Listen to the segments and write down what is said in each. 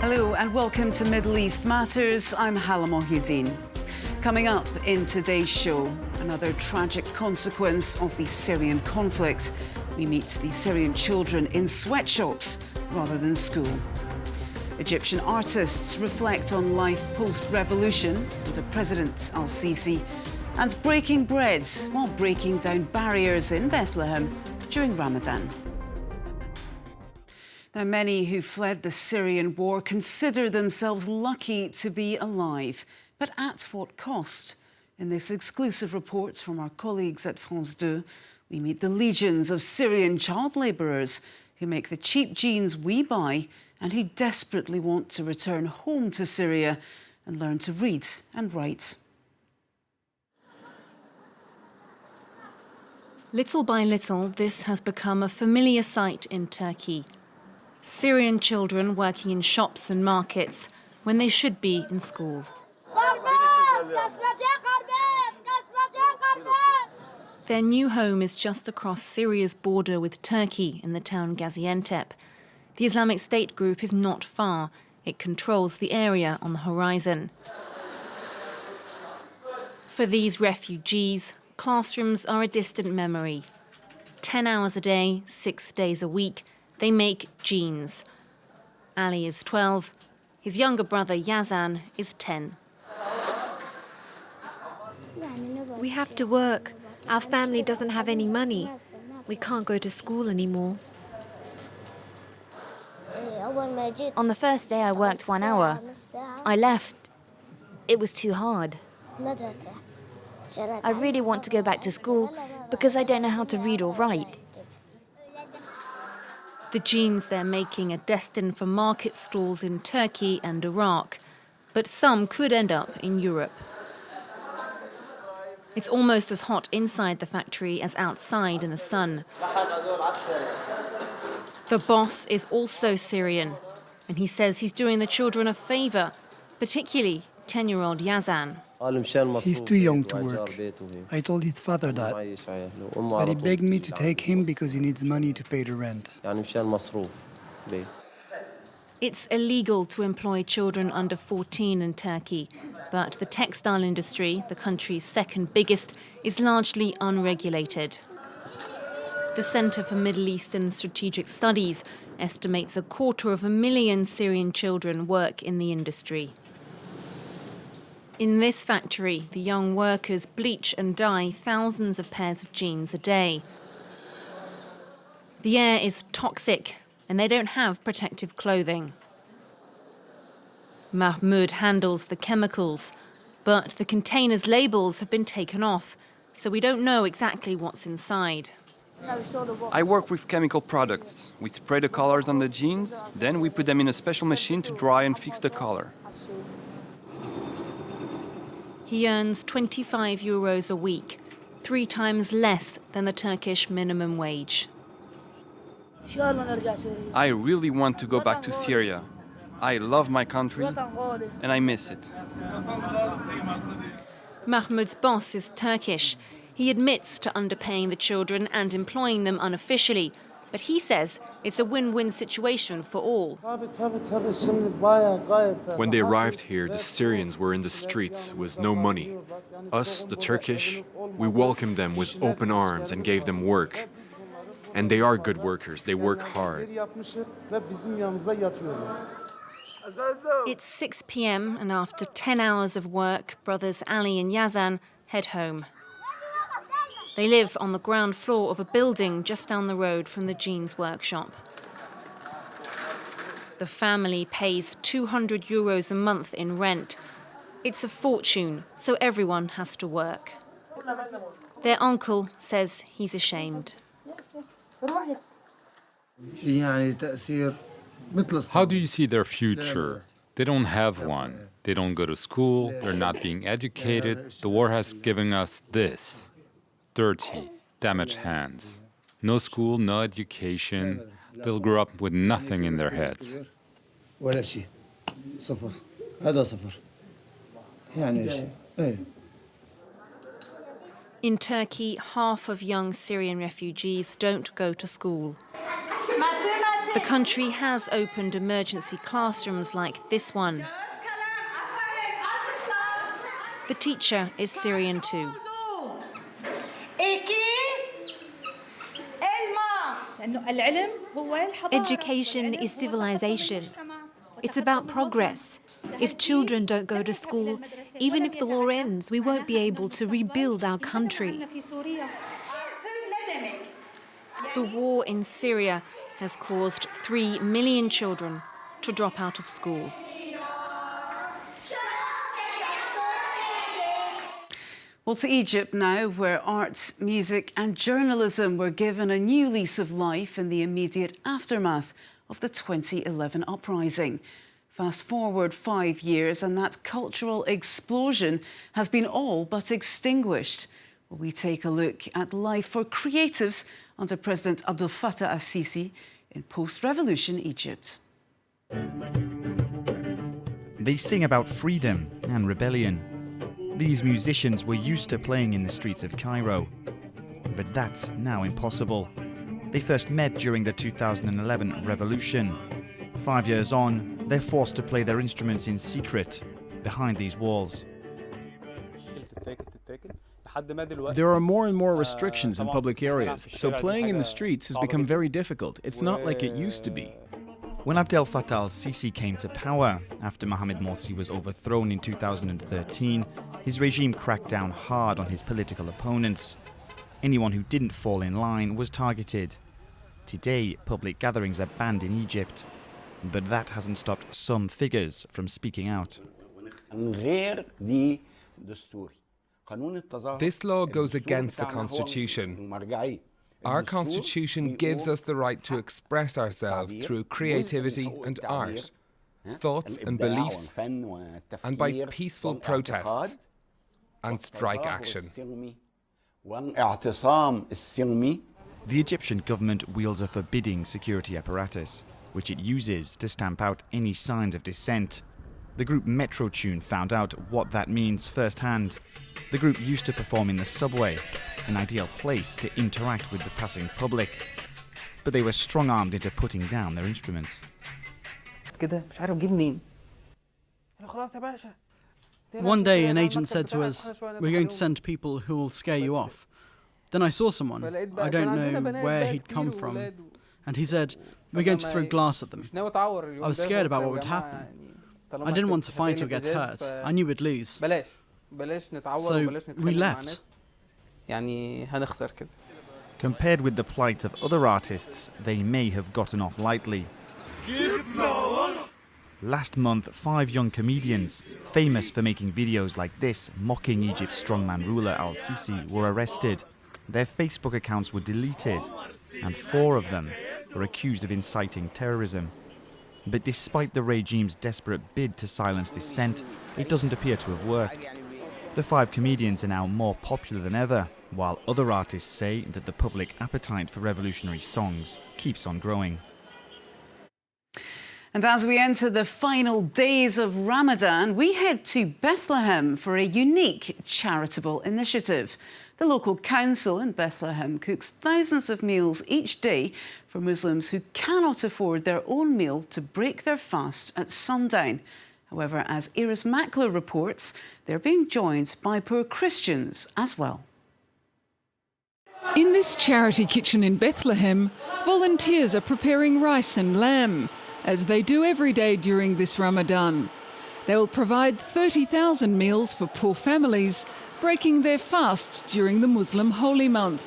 Hello and welcome to Middle East Matters. I'm Hala Mohyuddin. Coming up in today's show, another tragic consequence of the Syrian conflict. We meet the Syrian children in sweatshops rather than school. Egyptian artists reflect on life post-revolution under President al-Sisi, and breaking bread while breaking down barriers in Bethlehem during Ramadan. Now, many who fled the Syrian war consider themselves lucky to be alive. But at what cost? In this exclusive report from our colleagues at France 2, we meet the legions of Syrian child labourers who make the cheap jeans we buy and who desperately want to return home to Syria and learn to read and write. Little by little, this has become a familiar sight in Turkey. Syrian children working in shops and markets when they should be in school. Their new home is just across Syria's border with Turkey in the town Gaziantep. The Islamic State group is not far. It controls the area on the horizon. For these refugees, classrooms are a distant memory. 10 hours a day, 6 days a week, they make jeans. Ali is 12. His younger brother Yazan is 10. We have to work. Our family doesn't have any money. We can't go to school anymore. On the first day I worked 1 hour. I left. It was too hard. I really want to go back to school because I don't know how to read or write. The jeans they're making are destined for market stalls in Turkey and Iraq, but some could end up in Europe. It's almost as hot inside the factory as outside in the sun. The boss is also Syrian, and he says he's doing the children a favour, particularly 10-year-old Yazan. He's too young to work. I told his father that, but he begged me to take him because he needs money to pay the rent. It's illegal to employ children under 14 in Turkey, but the textile industry, the country's second biggest, is largely unregulated. The Centre for Middle Eastern Strategic Studies estimates 250,000 Syrian children work in the industry. In this factory, the young workers bleach and dye thousands of pairs of jeans a day. The air is toxic, and they don't have protective clothing. Mahmoud handles the chemicals, but the containers' labels have been taken off, so we don't know exactly what's inside. I work with chemical products. We spray the colors on the jeans, then we put them in a special machine to dry and fix the color. He earns €25 a week, 3 times less than the Turkish minimum wage. I really want to go back to Syria. I love my country and I miss it. Mahmoud's boss is Turkish. He admits to underpaying the children and employing them unofficially, but he says it's a win-win situation for all. When they arrived here, the Syrians were in the streets with no money. Us, the Turkish, we welcomed them with open arms and gave them work. And they are good workers, they work hard. It's 6 p.m. and after 10 hours of work, brothers Ali and Yazan head home. They live on the ground floor of a building just down the road from the jeans workshop. The family pays €200 a month in rent. It's a fortune, so everyone has to work. Their uncle says he's ashamed. How do you see their future? They don't have one. They don't go to school. They're not being educated. The war has given us this. Dirty, damaged hands. No school, no education. They'll grow up with nothing in their heads. In Turkey, half of young Syrian refugees don't go to school. The country has opened emergency classrooms like this one. The teacher is Syrian too. Education is civilization. It's about progress. If children don't go to school, even if the war ends, we won't be able to rebuild our country. The war in Syria has caused 3 million children to drop out of school. Well, to Egypt now, where art, music and journalism were given a new lease of life in the immediate aftermath of the 2011 uprising. Fast forward 5 years and that cultural explosion has been all but extinguished. Well, we take a look at life for creatives under President Abdel Fattah al-Sisi in post-revolution Egypt. They sing about freedom and rebellion. These musicians were used to playing in the streets of Cairo, but that's now impossible. They first met during the 2011 revolution. 5 years on, they're forced to play their instruments in secret, behind these walls. There are more and more restrictions in public areas, so playing in the streets has become very difficult. It's not like it used to be. When Abdel Fattah al-Sisi came to power, after Mohamed Morsi was overthrown in 2013, his regime cracked down hard on his political opponents. Anyone who didn't fall in line was targeted. Today, public gatherings are banned in Egypt, but that hasn't stopped some figures from speaking out. This law goes against the Constitution. Our Constitution gives us the right to express ourselves through creativity and art, thoughts and beliefs, and by peaceful protests and strike action. The Egyptian government wields a forbidding security apparatus, which it uses to stamp out any signs of dissent. The group Metro Tune found out what that means firsthand. The group used to perform in the subway, an ideal place to interact with the passing public. But they were strong-armed into putting down their instruments. One day an agent said to us, "We're going to send people who will scare you off." Then I saw someone, I don't know where he'd come from, and he said, "We're going to throw glass at them." I was scared about what would happen. I didn't want to fight or get hurt. I knew we'd lose. So we left. Compared with the plight of other artists, they may have gotten off lightly. Last month, 5 young comedians, famous for making videos like this, mocking Egypt's strongman ruler al-Sisi, were arrested. Their Facebook accounts were deleted, and 4 of them were accused of inciting terrorism. But despite the regime's desperate bid to silence dissent, it doesn't appear to have worked. The 5 comedians are now more popular than ever, while other artists say that the public appetite for revolutionary songs keeps on growing. And as we enter the final days of Ramadan, we head to Bethlehem for a unique charitable initiative. The local council in Bethlehem cooks thousands of meals each day for Muslims who cannot afford their own meal to break their fast at sundown. However, as Iris Mackler reports, they're being joined by poor Christians as well. In this charity kitchen in Bethlehem, volunteers are preparing rice and lamb, as they do every day during this Ramadan. They will provide 30,000 meals for poor families breaking their fast during the Muslim holy month.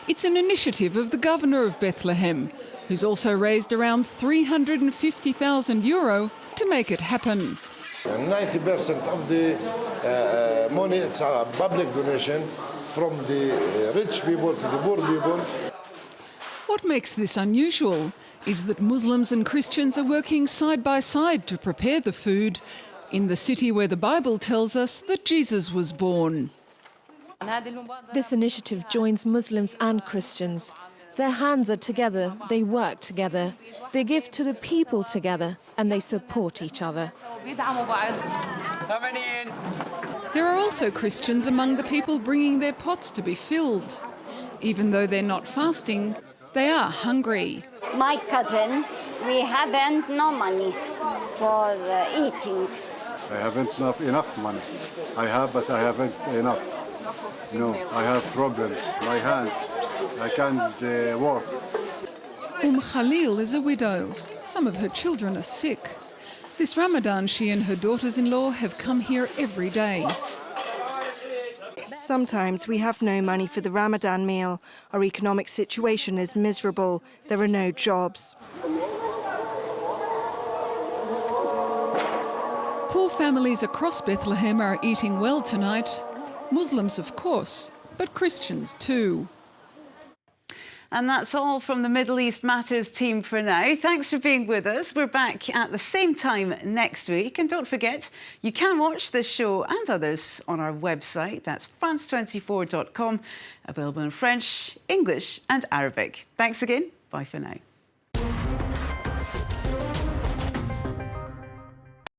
It's an initiative of the governor of Bethlehem, who's also raised around €350,000 to make it happen. 90% of the money, it's a public donation from the rich people to the poor people. What makes this unusual is that Muslims and Christians are working side by side to prepare the food in the city where the Bible tells us that Jesus was born. This initiative joins Muslims and Christians. Their hands are together, they work together, they give to the people together, and they support each other. There are also Christians among the people bringing their pots to be filled. Even though they're not fasting, They are hungry. My cousin, we haven't no money for eating. I haven't enough money. I have, but I haven't enough. No, I have problems. My hands, I can't walk. Khalil is a widow. Some of her children are sick. This Ramadan, she and her daughters-in-law have come here every day. Sometimes we have no money for the Ramadan meal. Our economic situation is miserable. There are no jobs. Poor families across Bethlehem are eating well tonight. Muslims, of course, but Christians too. And that's all from the Middle East Matters team for now. Thanks for being with us. We're back at the same time next week. And don't forget, you can watch this show and others on our website. That's france24.com, available in French, English and Arabic. Thanks again. Bye for now.